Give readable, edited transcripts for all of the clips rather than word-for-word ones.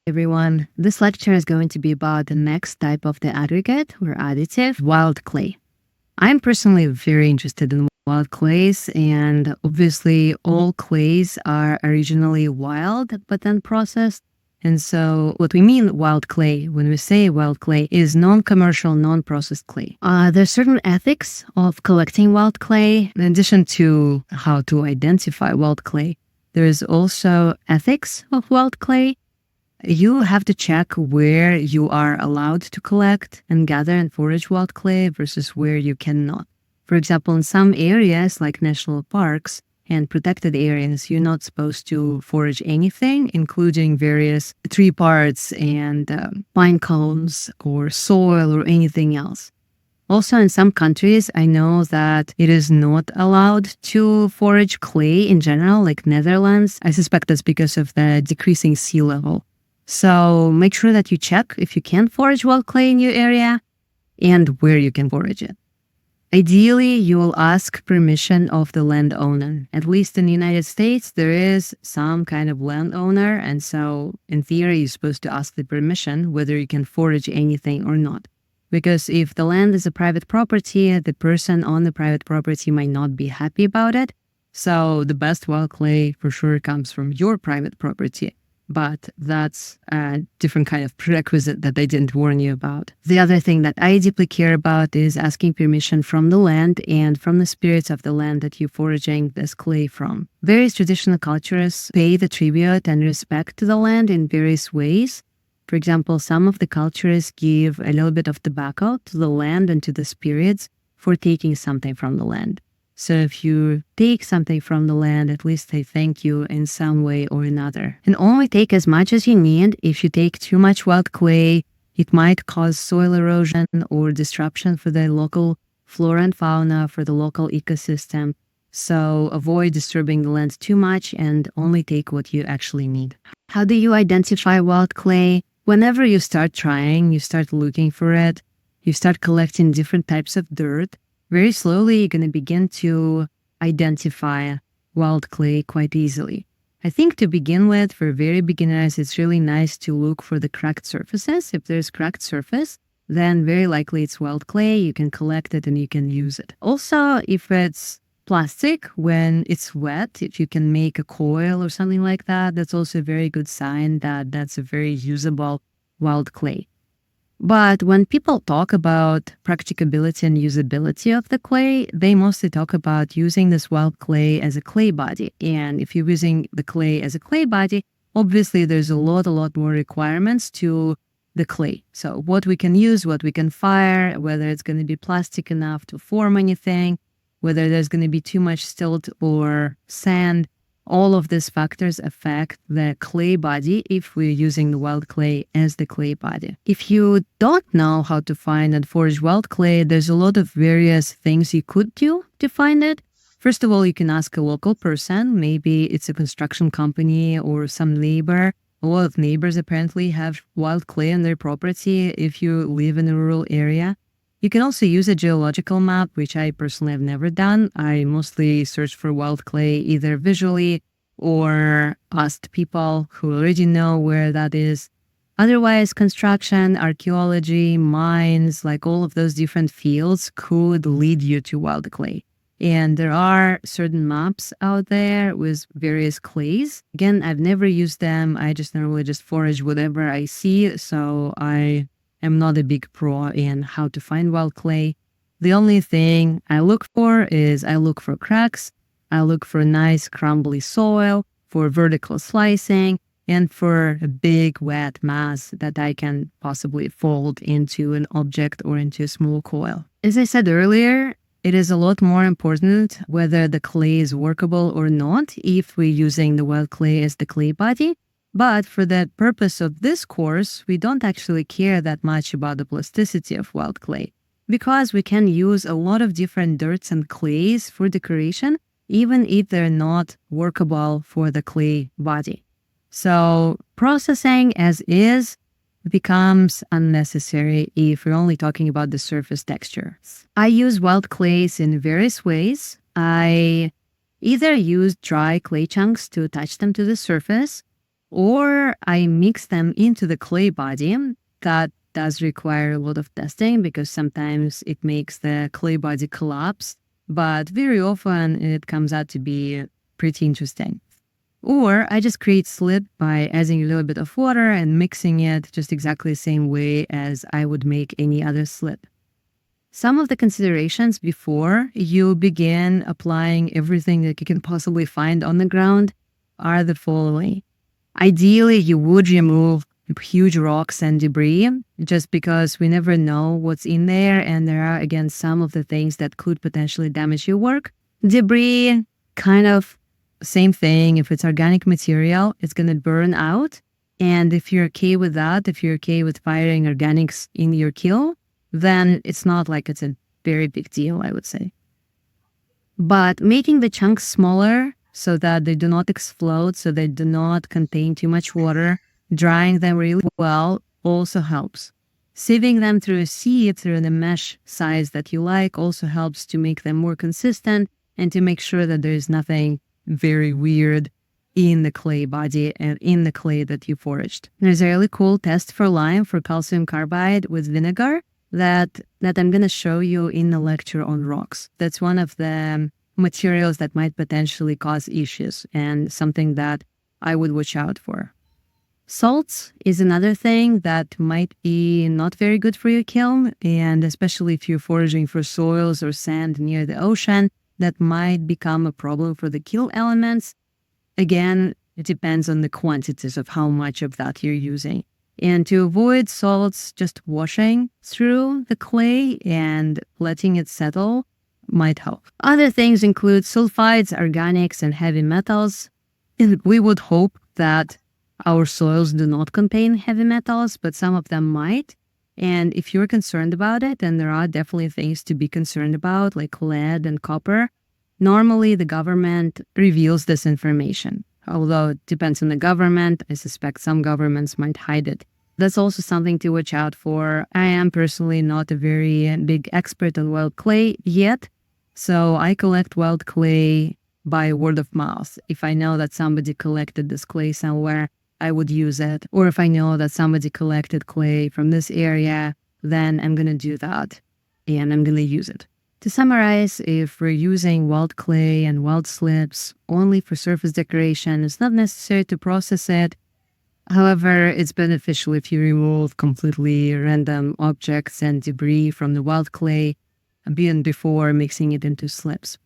everyone. This lecture is going to be about the next type of the aggregate or additive, wild clay. I'm personally very interested in wild clays, and obviously all clays are originally wild but then processed. And so what we mean wild clay, when we say wild clay, is non-commercial, non-processed clay. There's certain ethics of collecting wild clay. In addition to how to identify wild clay, there is also ethics of wild clay. You have to check where you are allowed to collect and gather and forage wild clay versus where you cannot. For example, in some areas like national parks and protected areas, you're not supposed to forage anything, including various tree parts and pine cones or soil or anything else. Also, in some countries, I know that it is not allowed to forage clay in general, like Netherlands. I suspect that's because of the decreasing sea level. So make sure that you check if you can forage wild clay in your area and where you can forage it. Ideally, you will ask permission of the landowner. At least in the United States, there is some kind of landowner. And so in theory, you're supposed to ask the permission whether you can forage anything or not. Because if the land is a private property, the person on the private property might not be happy about it. So the best wild clay for sure comes from your private property. But that's a different kind of prerequisite that I didn't warn you about. The other thing that I deeply care about is asking permission from the land and from the spirits of the land that you're foraging this clay from. Various traditional cultures pay the tribute and respect to the land in various ways. For example, some of the cultures give a little bit of tobacco to the land and to the spirits for taking something from the land. So if you take something from the land, at least they thank you in some way or another. And only take as much as you need. If you take too much wild clay, it might cause soil erosion or disruption for the local flora and fauna, for the local ecosystem. So avoid disturbing the land too much and only take what you actually need. How do you identify wild clay? Whenever you start trying, you start looking for it, you start collecting different types of dirt. Very slowly, you're going to begin to identify wild clay quite easily. I think to begin with, for very beginners, it's really nice to look for the cracked surfaces. If there's cracked surface, then very likely it's wild clay. You can collect it and you can use it. Also, if it's plastic, when it's wet, if you can make a coil or something like that, that's also a very good sign that that's a very usable wild clay. But when people talk about practicability and usability of the clay, they mostly talk about using this wild clay as a clay body. And if you're using the clay as a clay body, obviously there's a lot more requirements to the clay. So what we can use, what we can fire, whether it's going to be plastic enough to form anything, whether there's going to be too much silt or sand. All of these factors affect the clay body if we're using the wild clay as the clay body. If you don't know how to find and forage wild clay, there's a lot of various things you could do to find it. First of all, you can ask a local person. Maybe it's a construction company or some neighbor. A lot of neighbors apparently have wild clay on their property if you live in a rural area. You can also use a geological map, which I personally have never done. I mostly search for wild clay either visually or asked people who already know where that is. Otherwise, construction, archaeology, mines, like all of those different fields could lead you to wild clay. And there are certain maps out there with various clays. Again, I've never used them. I just normally just forage whatever I see. So I am not a big pro in how to find wild clay. The only thing I look for is I look for cracks. I look for nice crumbly soil, for vertical slicing, and for a big wet mass that I can possibly fold into an object or into a small coil. As I said earlier, it is a lot more important whether the clay is workable or not if we're using the wild clay as the clay body. But for the purpose of this course, we don't actually care that much about the plasticity of wild clay because we can use a lot of different dirts and clays for decoration, even if they're not workable for the clay body. So processing as is becomes unnecessary if we're only talking about the surface texture. I use wild clays in various ways. I either use dry clay chunks to attach them to the surface, or I mix them into the clay body. That does require a lot of testing because sometimes it makes the clay body collapse, but very often it comes out to be pretty interesting. Or I just create slip by adding a little bit of water and mixing it just exactly the same way as I would make any other slip. Some of the considerations before you begin applying everything that you can possibly find on the ground are the following. Ideally, you would remove huge rocks and debris just because we never know what's in there, and there are, again, some of the things that could potentially damage your work. Debris, kind of same thing. If it's organic material, it's going to burn out. And if you're okay with that, if you're okay with firing organics in your kiln, then it's not like it's a very big deal, I would say. But making the chunks smaller so that they do not explode, so they do not contain too much water, drying them really well also helps. Sieving them through a sieve, through the mesh size that you like, also helps to make them more consistent and to make sure that there's nothing very weird in the clay body and in the clay that you foraged. There's a really cool test for lime, for calcium carbide with vinegar that I'm going to show you in the lecture on rocks. That's one of the materials that might potentially cause issues and something that I would watch out for. Salts is another thing that might be not very good for your kiln, and especially if you're foraging for soils or sand near the ocean, that might become a problem for the kiln elements. Again, it depends on the quantities of how much of that you're using. And to avoid salts just washing through the clay and letting it settle might help. Other things include sulfides, organics, and heavy metals. And we would hope that our soils do not contain heavy metals, but some of them might. And if you're concerned about it, then there are definitely things to be concerned about, like lead and copper. Normally, the government reveals this information. Although it depends on the government, I suspect some governments might hide it. That's also something to watch out for. I am personally not a very big expert on wild clay yet, so I collect wild clay by word of mouth. If I know that somebody collected this clay somewhere, I would use it. Or if I know that somebody collected clay from this area, then I'm going to do that and I'm going to use it. To summarize, if we're using wild clay and wild slips only for surface decoration, it's not necessary to process it. However, it's beneficial if you remove completely random objects and debris from the wild clay before mixing it into slips.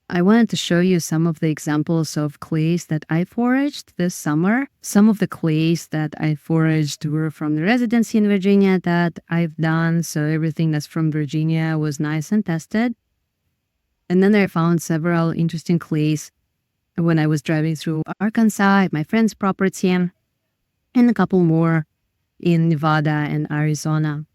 I wanted to show you some of the examples of clays that I foraged this summer. Some of the clays that I foraged were from the residency in Virginia that I've done, so everything that's from Virginia was nice and tested. And then I found several interesting clays when I was driving through Arkansas at my friend's property, and a couple more in Nevada and Arizona.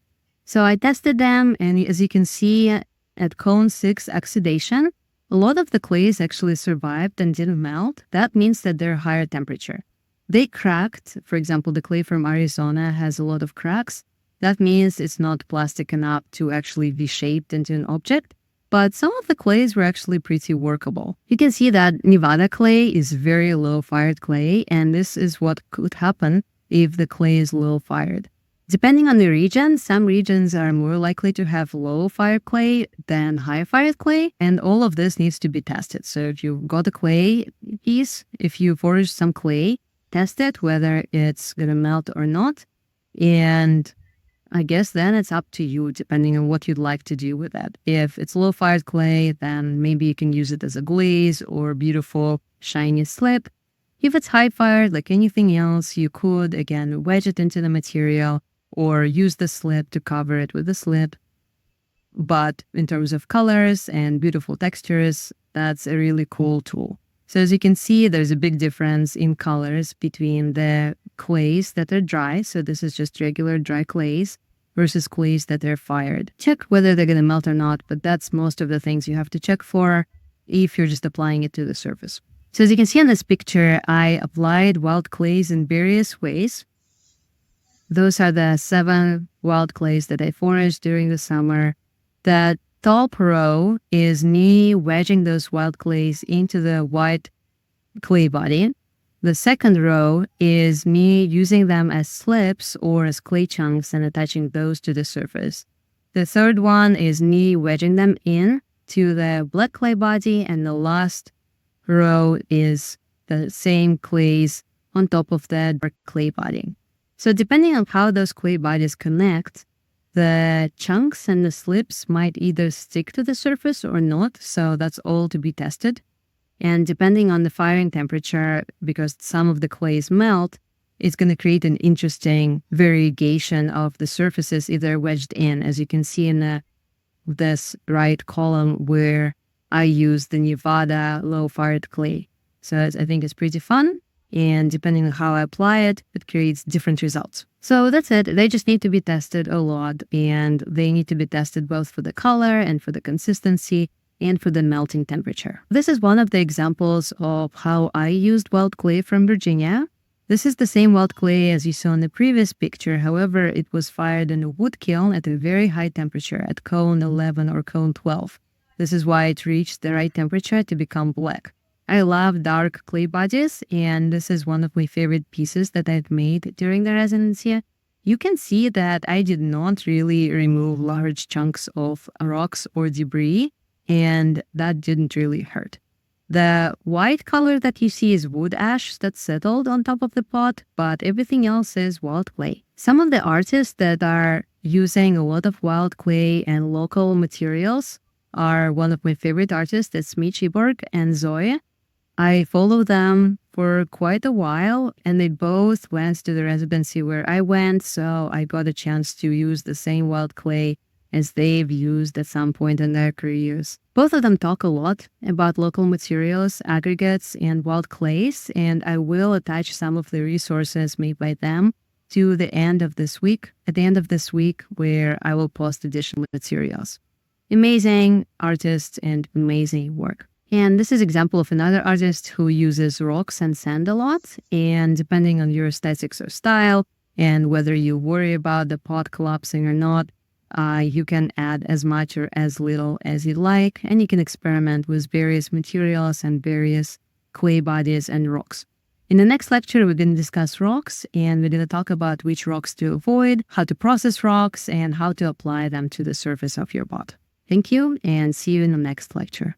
So I tested them, and as you can see at cone 6 oxidation, a lot of the clays actually survived and didn't melt. That means that they're higher temperature. They cracked. For example, the clay from Arizona has a lot of cracks. That means it's not plastic enough to actually be shaped into an object. But some of the clays were actually pretty workable. You can see that Nevada clay is very low-fired clay, and this is what could happen if the clay is low-fired. Depending on the region, some regions are more likely to have low-fired clay than high-fired clay, and all of this needs to be tested. So if you've got a clay piece, if you forage some clay, test it, whether it's going to melt or not, and I guess then it's up to you, depending on what you'd like to do with that. If it's low-fired clay, then maybe you can use it as a glaze or beautiful, shiny slip. If it's high-fired, like anything else, you could, again, wedge it into the material or use the slip to cover it with the slip. But in terms of colors and beautiful textures, that's a really cool tool. So as you can see, there's a big difference in colors between the clays that are dry. So this is just regular dry clays versus clays that are fired. Check whether they're going to melt or not, but that's most of the things you have to check for if you're just applying it to the surface. So as you can see in this picture, I applied wild clays in various ways. Those are the 7 wild clays that I foraged during the summer. The top row is me wedging those wild clays into the white clay body. The second row is me using them as slips or as clay chunks and attaching those to the surface. The third one is me wedging them in to the black clay body, and the last row is the same clays on top of the dark clay body. So depending on how those clay bodies connect, the chunks and the slips might either stick to the surface or not, so that's all to be tested. And depending on the firing temperature, because some of the clays melt, it's going to create an interesting variegation of the surfaces either wedged in, as you can see in this right column where I use the Nevada low-fired clay. So I think it's pretty fun. And depending on how I apply it, it creates different results. So that's it. They just need to be tested a lot, and they need to be tested both for the color and for the consistency and for the melting temperature. This is one of the examples of how I used wild clay from Virginia. This is the same wild clay as you saw in the previous picture. However, it was fired in a wood kiln at a very high temperature at cone 11 or cone 12. This is why it reached the right temperature to become black. I love dark clay bodies, and this is one of my favorite pieces that I've made during the residency. You can see that I did not really remove large chunks of rocks or debris, and that didn't really hurt. The white color that you see is wood ash that settled on top of the pot, but everything else is wild clay. Some of the artists that are using a lot of wild clay and local materials are one of my favorite artists. That's Mitch Eborg and Zoe. I follow them for quite a while, and they both went to the residency where I went, so I got a chance to use the same wild clay as they've used at some point in their careers. Both of them talk a lot about local materials, aggregates, and wild clays, and I will attach some of the resources made by them to the end of this week, where I will post additional materials. Amazing artists and amazing work. And this is an example of another artist who uses rocks and sand a lot. And depending on your aesthetics or style, and whether you worry about the pot collapsing or not, you can add as much or as little as you like. And you can experiment with various materials and various clay bodies and rocks. In the next lecture, we're going to discuss rocks, and we're going to talk about which rocks to avoid, how to process rocks, and how to apply them to the surface of your pot. Thank you, and see you in the next lecture.